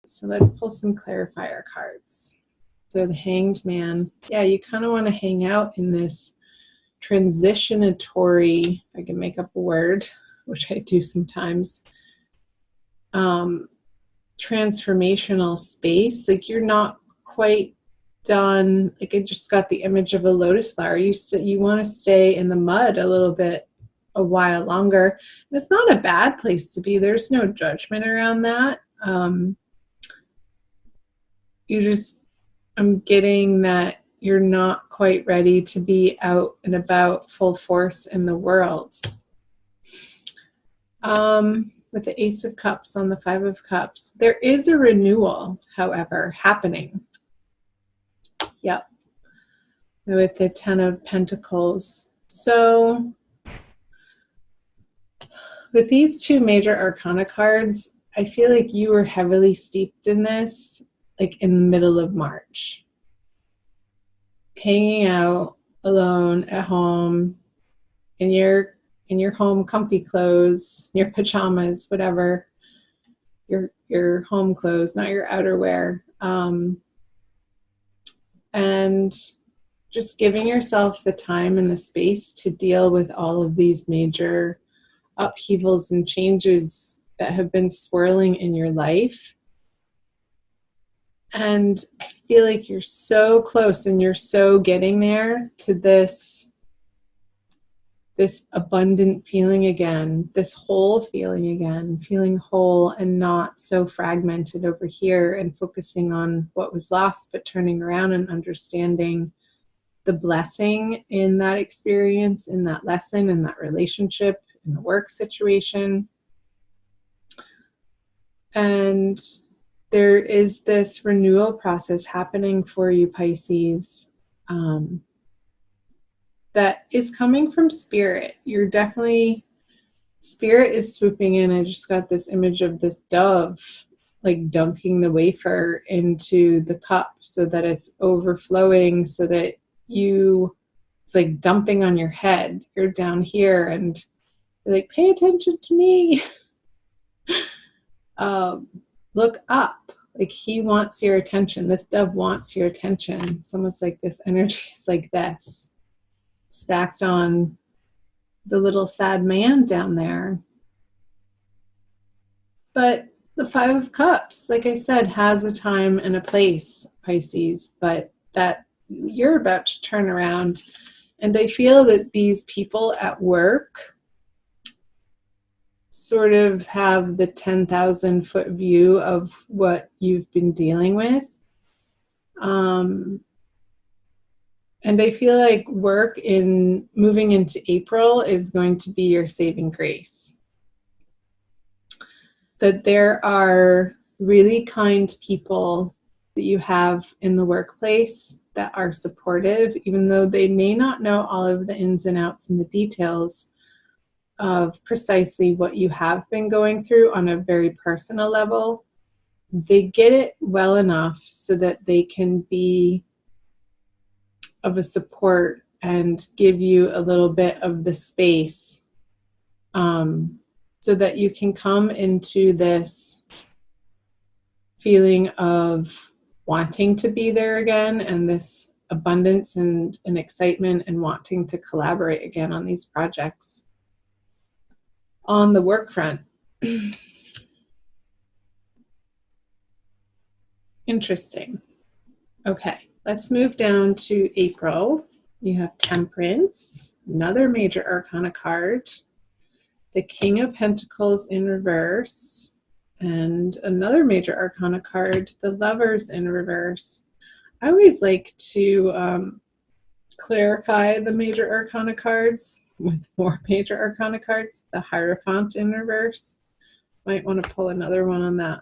So let's pull some clarifier cards. So the Hanged Man. Yeah, you kind of want to hang out in this transitionatory, I can make up a word, which I do sometimes, transformational space. Like you're not quite done. Like I just got the image of a lotus flower. You want to stay in the mud a little bit, a while longer. And it's not a bad place to be. There's no judgment around that. I'm getting that you're not quite ready to be out and about full force in the world. With the Ace of Cups on the Five of Cups, there is a renewal, however, happening. Yep. With the Ten of Pentacles. So with these two major arcana cards, I feel like you were heavily steeped in this, like in the middle of March. Hanging out alone at home in your home comfy clothes, your pajamas, whatever, your home clothes, not your outerwear, and just giving yourself the time and the space to deal with all of these major upheavals and changes that have been swirling in your life. And I feel like you're so close and you're so getting there to this abundant feeling again, this whole feeling again, feeling whole and not so fragmented over here and focusing on what was lost, but turning around and understanding the blessing in that experience, in that lesson, in that relationship, in the work situation. And there is this renewal process happening for you, Pisces, that is coming from spirit. You're definitely, spirit is swooping in. I just got this image of this dove, like dunking the wafer into the cup so that it's overflowing, so that it's like dumping on your head. You're down here and you're like, pay attention to me. Look up. Like he wants your attention. This dove wants your attention. It's almost like this energy is like this, stacked on the little sad man down there. But the Five of Cups, like I said, has a time and a place, Pisces, but that you're about to turn around. And I feel that these people at work sort of have the 10,000 foot view of what you've been dealing with. And I feel like work in moving into April is going to be your saving grace. That there are really kind people that you have in the workplace that are supportive, even though they may not know all of the ins and outs and the details of precisely what you have been going through on a very personal level. They get it well enough so that they can be of a support and give you a little bit of the space, so that you can come into this feeling of wanting to be there again, and this abundance and excitement and wanting to collaborate again on these projects on the work front. Interesting. Okay, let's move down to April. You have Temperance, another major arcana card, the King of Pentacles in reverse, and another major arcana card, the Lovers in reverse. I always like to clarify the major arcana cards with more major arcana cards. The Hierophant in reverse. Might want to pull another one on that.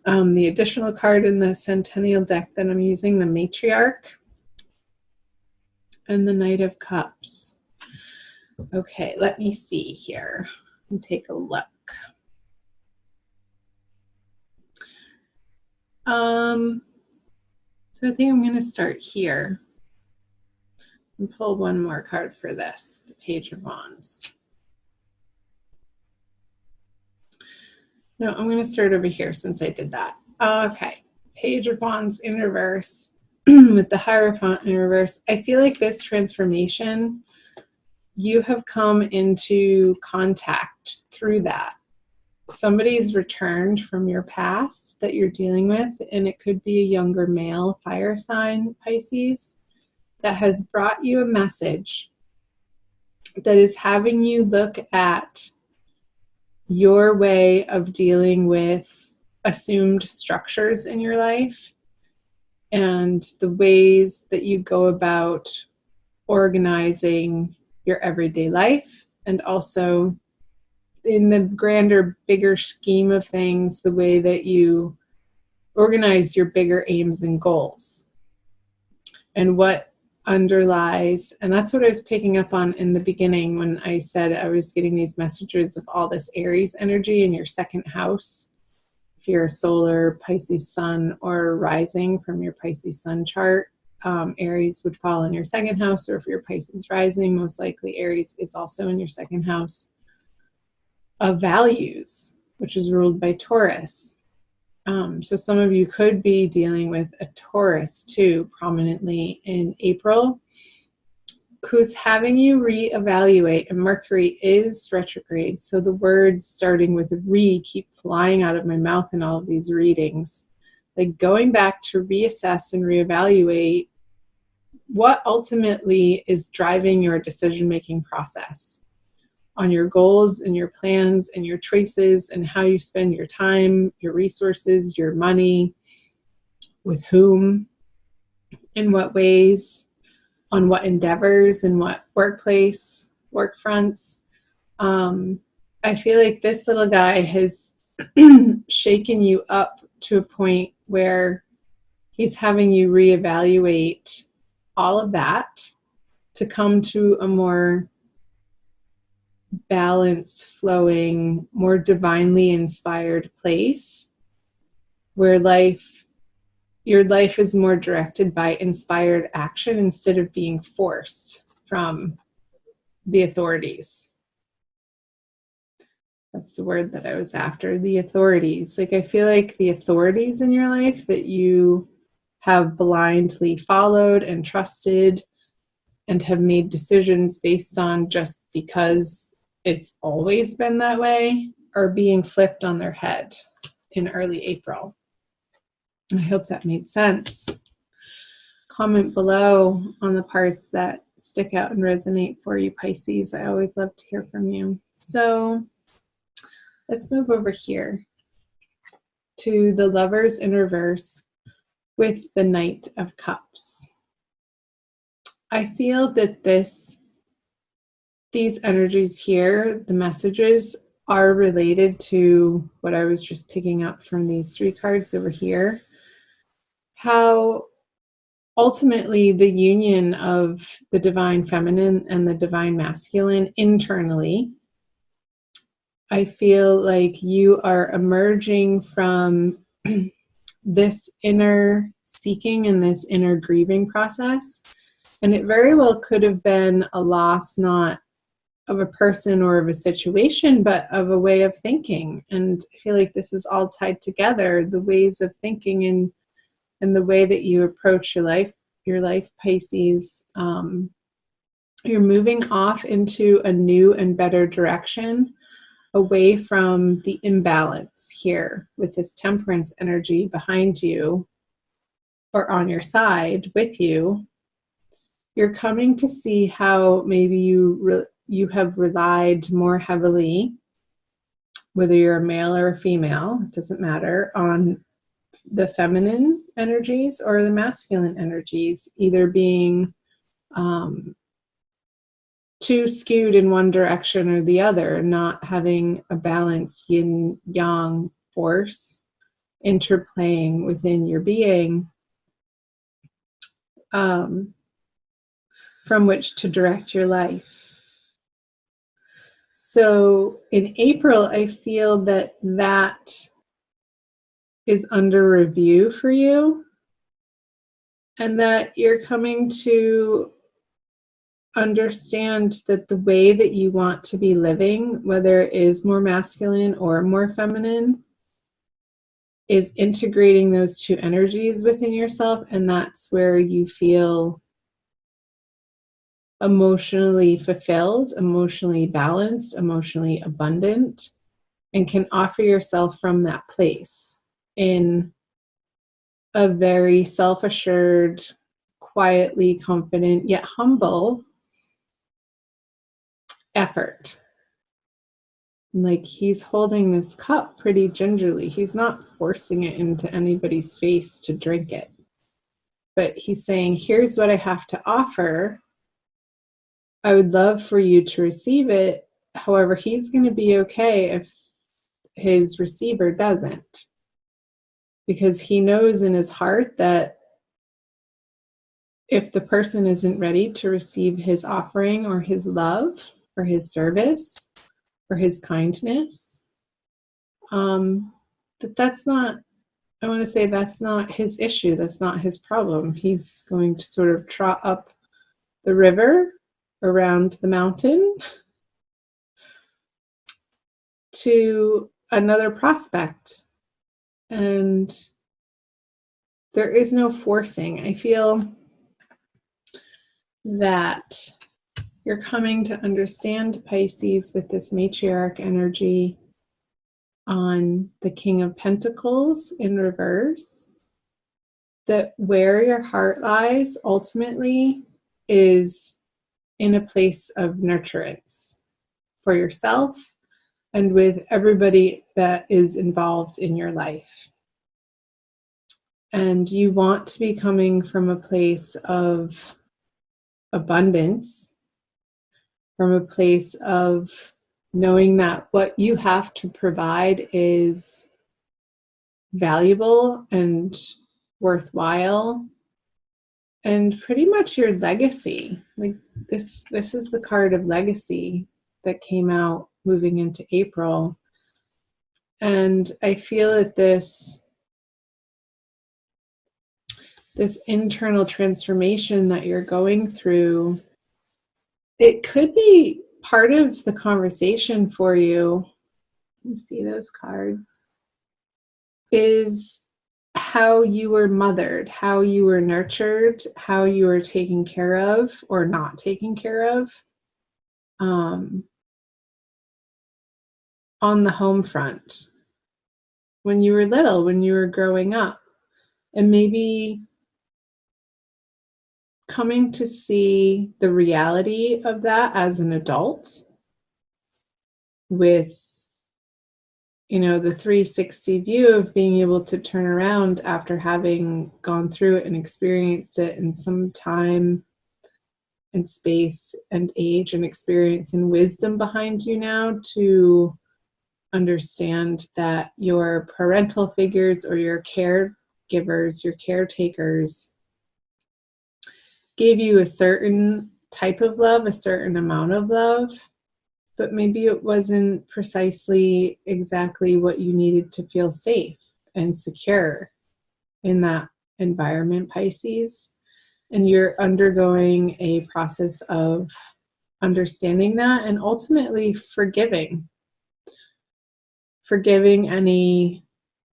The additional card in the Centennial deck that I'm using, the Matriarch, and the Knight of Cups. Okay, let me see here and take a look. So I think I'm going to start here and pull one more card for this, the Page of Wands. No, I'm going to start over here since I did that. Okay. Page of Wands in reverse with the Hierophant in reverse. I feel like this transformation, you have come into contact through that. Somebody's returned from your past that you're dealing with, and it could be a younger male fire sign, Pisces, that has brought you a message that is having you look at your way of dealing with assumed structures in your life and the ways that you go about organizing your everyday life, and also in the grander, bigger scheme of things, the way that you organize your bigger aims and goals and what underlies. And that's what I was picking up on in the beginning when I said I was getting these messages of all this Aries energy in your second house. If you're a solar Pisces sun or rising from your Pisces sun chart, Aries would fall in your second house, or if you're Pisces rising, most likely Aries is also in your second house of values, which is ruled by Taurus. So some of you could be dealing with a Taurus too, prominently in April, who's having you reevaluate, and Mercury is retrograde. So the words starting with re keep flying out of my mouth in all of these readings, like going back to reassess and reevaluate what ultimately is driving your decision-making process on your goals and your plans and your choices and how you spend your time, your resources, your money, with whom, in what ways, on what endeavors, in what workplace, work fronts. I feel like this little guy has shaken you up to a point where he's having you reevaluate all of that to come to a more balanced, flowing, more divinely inspired place where your life is more directed by inspired action instead of being forced from the authorities. That's the word that I was after, the authorities. Like, I feel like the authorities in your life that you have blindly followed and trusted and have made decisions based on just because it's always been that way are being flipped on their head in early April. I hope that made sense. Comment below on the parts that stick out and resonate for you, Pisces. I always love to hear from you. So let's move over here to the Lovers in reverse with the Knight of Cups. I feel that these energies here, the messages, are related to what I was just picking up from these three cards over here. How ultimately the union of the divine feminine and the divine masculine internally, I feel like you are emerging from this inner seeking and this inner grieving process. And it very well could have been a loss, not of a person or of a situation, but of a way of thinking. And I feel like this is all tied together, the ways of thinking and the way that you approach your life, Pisces. You're moving off into a new and better direction, away from the imbalance here with this Temperance energy behind you or on your side with you. You're coming to see how maybe you have relied more heavily, whether you're a male or a female, it doesn't matter, on the feminine energies or the masculine energies, either being too skewed in one direction or the other, not having a balanced yin-yang force interplaying within your being, from which to direct your life. So in April, I feel that is under review for you, and that you're coming to understand that the way that you want to be living, whether it is more masculine or more feminine, is integrating those two energies within yourself, and that's where you feel emotionally fulfilled, emotionally balanced, emotionally abundant, and can offer yourself from that place in a very self-assured, quietly confident, yet humble effort. Like, he's holding this cup pretty gingerly. He's not forcing it into anybody's face to drink it. But he's saying, here's what I have to offer. I would love for you to receive it. However, he's going to be okay if his receiver doesn't. Because he knows in his heart that if the person isn't ready to receive his offering or his love or his service or his kindness, that's not, I want to say that's not his issue. That's not his problem. He's going to sort of trot up the river around the mountain to another prospect. And there is no forcing. I feel that you're coming to understand, Pisces, with this matriarch energy on the King of Pentacles in reverse, that where your heart lies ultimately is in a place of nurturance for yourself and with everybody that is involved in your life. And you want to be coming from a place of abundance, from a place of knowing that what you have to provide is valuable and worthwhile, and pretty much your legacy. Like, this is the card of legacy that came out moving into April. And I feel that this internal transformation that you're going through, it could be part of the conversation for you. You see those cards, is how you were mothered, how you were nurtured, how you were taken care of or not taken care of on the home front when you were little, when you were growing up. And maybe coming to see the reality of that as an adult with, the 360 view of being able to turn around after having gone through it and experienced it in some time and space and age and experience and wisdom behind you now, to understand that your parental figures or your caregivers, your caretakers, gave you a certain type of love, a certain amount of love, but maybe it wasn't precisely exactly what you needed to feel safe and secure in that environment, Pisces. And you're undergoing a process of understanding that and ultimately forgiving any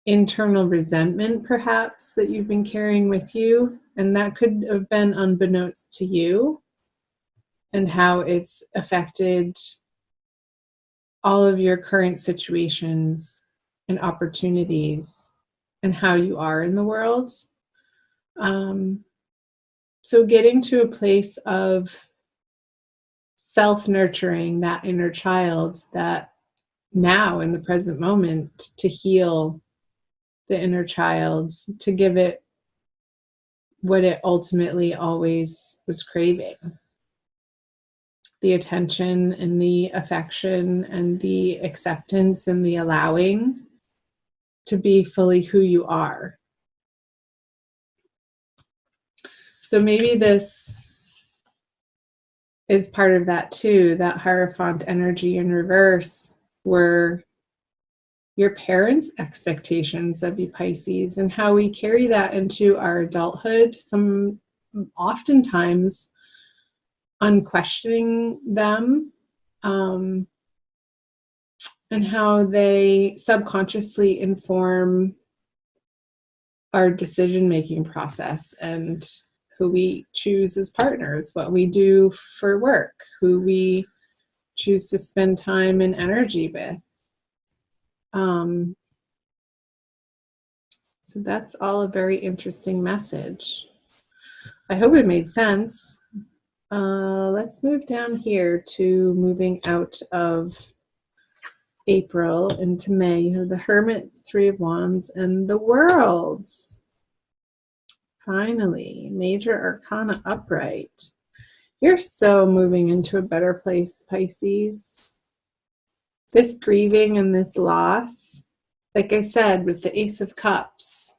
internal resentment perhaps that you've been carrying with you, and that could have been unbeknownst to you, and how it's affected all of your current situations and opportunities and how you are in the world. So getting to a place of self-nurturing that inner child, that now in the present moment, to heal the inner child, to give it what it ultimately always was craving: the attention and the affection and the acceptance and the allowing to be fully who you are. So maybe this is part of that too, that Hierophant energy in reverse, were your parents' expectations of you, Pisces, and how we carry that into our adulthood, some oftentimes unquestioning them, and how they subconsciously inform our decision-making process and who we choose as partners, what we do for work, who we choose to spend time and energy with. So that's all a very interesting message. I hope it made sense. Let's move down here to moving out of April into May. You have the Hermit, Three of Wands, and the Worlds. Finally, Major Arcana upright. You're so moving into a better place, Pisces. This grieving and this loss, like I said, with the Ace of Cups,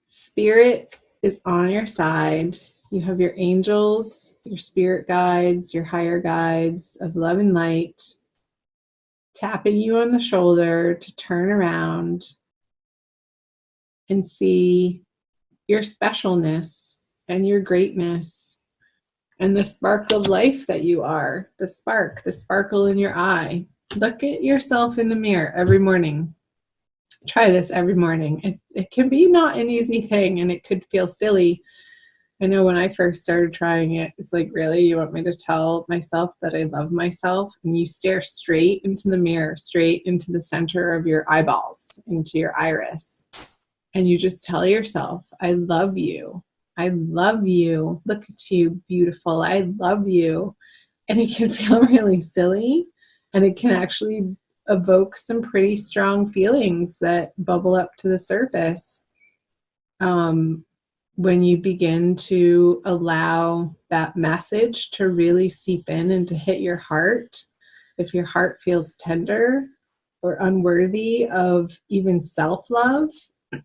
Spirit is on your side. You have your angels, your spirit guides, your higher guides of love and light, tapping you on the shoulder to turn around and see your specialness and your greatness and the spark of life that you are, the sparkle in your eye. Look at yourself in the mirror every morning. Try this every morning. It can be not an easy thing, and it could feel silly. I know when I first started trying it, it's like, really, you want me to tell myself that I love myself? And you stare straight into the mirror, straight into the center of your eyeballs, into your iris. And you just tell yourself, I love you. I love you. Look at you, beautiful. I love you. And it can feel really silly, and it can actually evoke some pretty strong feelings that bubble up to the surface when you begin to allow that message to really seep in and to hit your heart. If your heart feels tender or unworthy of even self-love,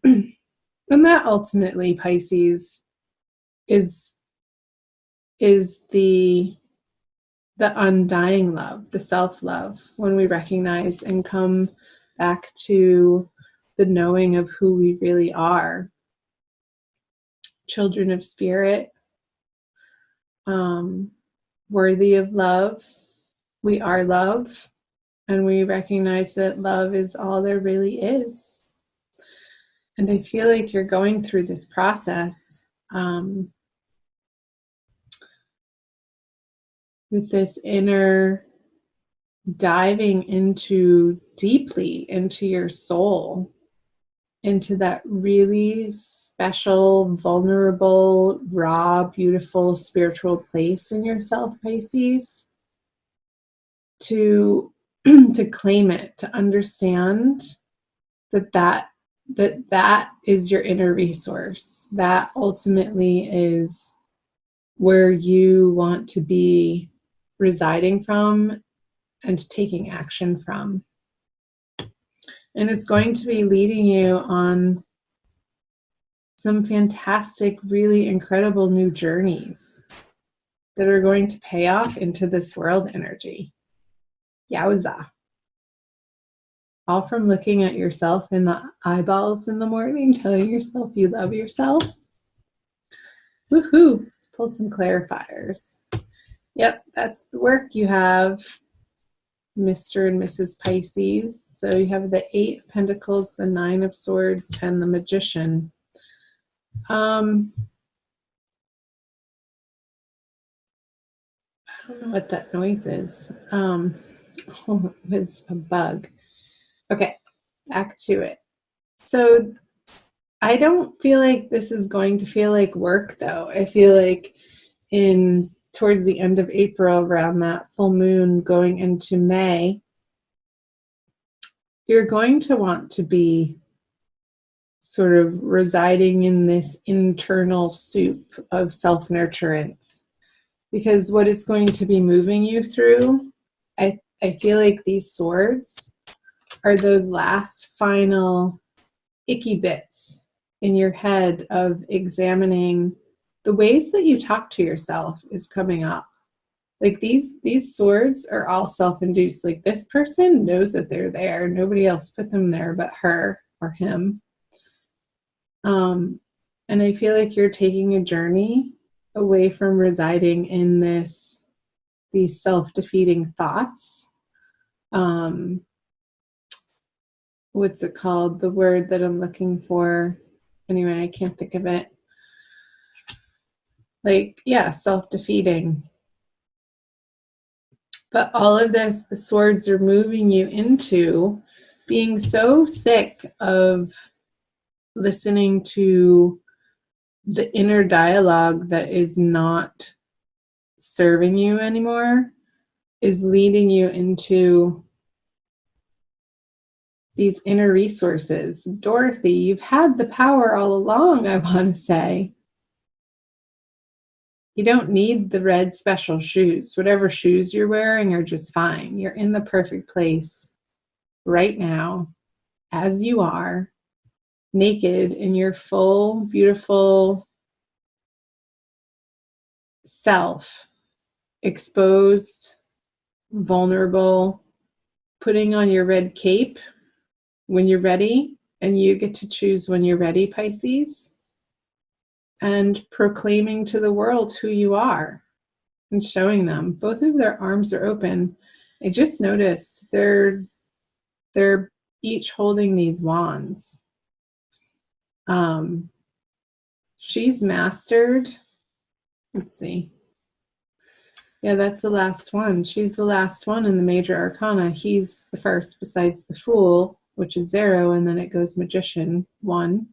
and that ultimately, Pisces, is the undying love, the self-love, when we recognize and come back to the knowing of who we really are. Children of spirit, worthy of love. We are love, and we recognize that love is all there really is. And I feel like you're going through this process with this inner diving deeply into your soul, into that really special, vulnerable, raw, beautiful spiritual place in yourself, Pisces, to claim it, to understand that is your inner resource. That ultimately is where you want to be residing from and taking action from. And it's going to be leading you on some fantastic, really incredible new journeys that are going to pay off into this world energy. Yowza. All from looking at yourself in the eyeballs in the morning, telling yourself you love yourself. Woohoo! Let's pull some clarifiers. Yep, that's the work you have, Mr. and Mrs. Pisces. So you have the 8 of Pentacles, the 9 of Swords, and the Magician. I don't know what that noise is. It's a bug. Okay, back to it. So I don't feel like this is going to feel like work, though. I feel like towards the end of April, around that full moon going into May, you're going to want to be sort of residing in this internal soup of self-nurturance, because what it's going to be moving you through, I feel like these swords are those last final icky bits in your head of examining the ways that you talk to yourself is coming up. Like these swords are all self-induced. Like, this person knows that they're there. Nobody else put them there but her or him. And I feel like you're taking a journey away from residing in these self-defeating thoughts, what's it called? The word that I'm looking for. Anyway, I can't think of it. Like, yeah, self-defeating. But all of this, the swords are moving you into being so sick of listening to the inner dialogue that is not serving you anymore, is leading you into these inner resources. Dorothy, you've had the power all along, I want to say. You don't need the red special shoes. Whatever shoes you're wearing are just fine. You're in the perfect place right now, as you are, naked in your full, beautiful self, exposed, vulnerable, putting on your red cape when you're ready, and you get to choose when you're ready, Pisces, and proclaiming to the world who you are and showing them. Both of their arms are open. I just noticed they're each holding these wands. She's mastered. Let's see. Yeah, that's the last one. She's the last one in the major arcana. He's the first besides the Fool, which is 0, and then it goes Magician, 1.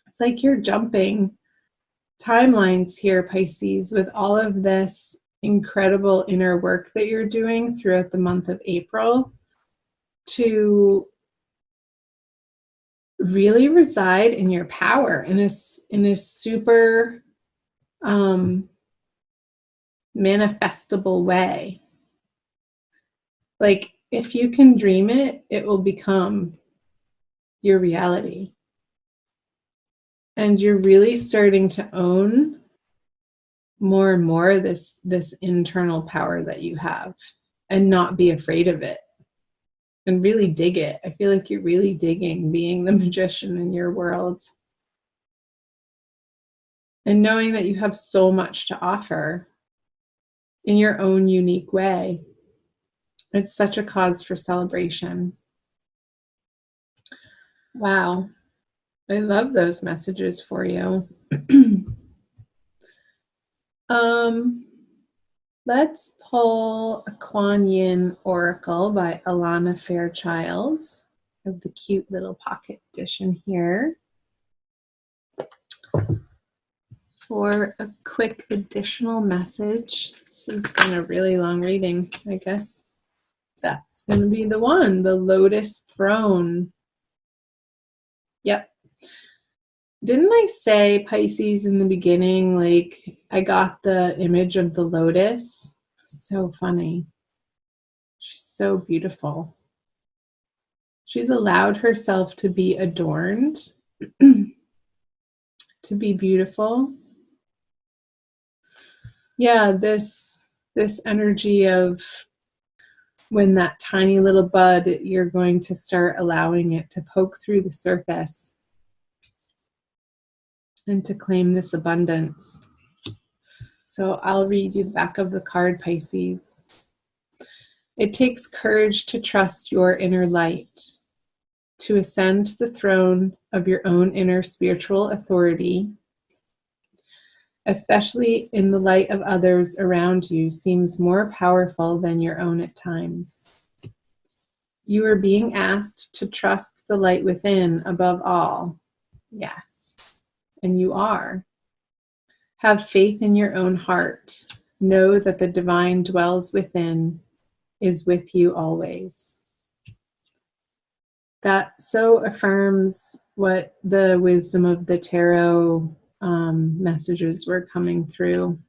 It's like you're jumping timelines here, Pisces, with all of this incredible inner work that you're doing throughout the month of April to really reside in your power in a super manifestable way. Like, if you can dream it, it will become your reality. And you're really starting to own more and more this internal power that you have, and not be afraid of it, and really dig it. I feel like you're really digging being the magician in your world, and knowing that you have so much to offer in your own unique way. It's such a cause for celebration. Wow. I love those messages for you. Let's pull a Kuan Yin Oracle by Alana Fairchild. I have the cute little pocket edition here for a quick additional message. This has been a really long reading, I guess. That's going to be the one, the Lotus Throne. Yep. Didn't I say, Pisces, in the beginning, like, I got the image of the lotus? So funny. She's so beautiful. She's allowed herself to be adorned, to be beautiful. Yeah, this energy of when that tiny little bud, you're going to start allowing it to poke through the surface and to claim this abundance. So I'll read you the back of the card, Pisces. It takes courage to trust your inner light, to ascend to the throne of your own inner spiritual authority, especially in the light of others around you, seems more powerful than your own at times. You are being asked to trust the light within above all. Yes, and you are. Have faith in your own heart. Know that the divine dwells within, is with you always. That so affirms what the wisdom of the tarot messages were coming through.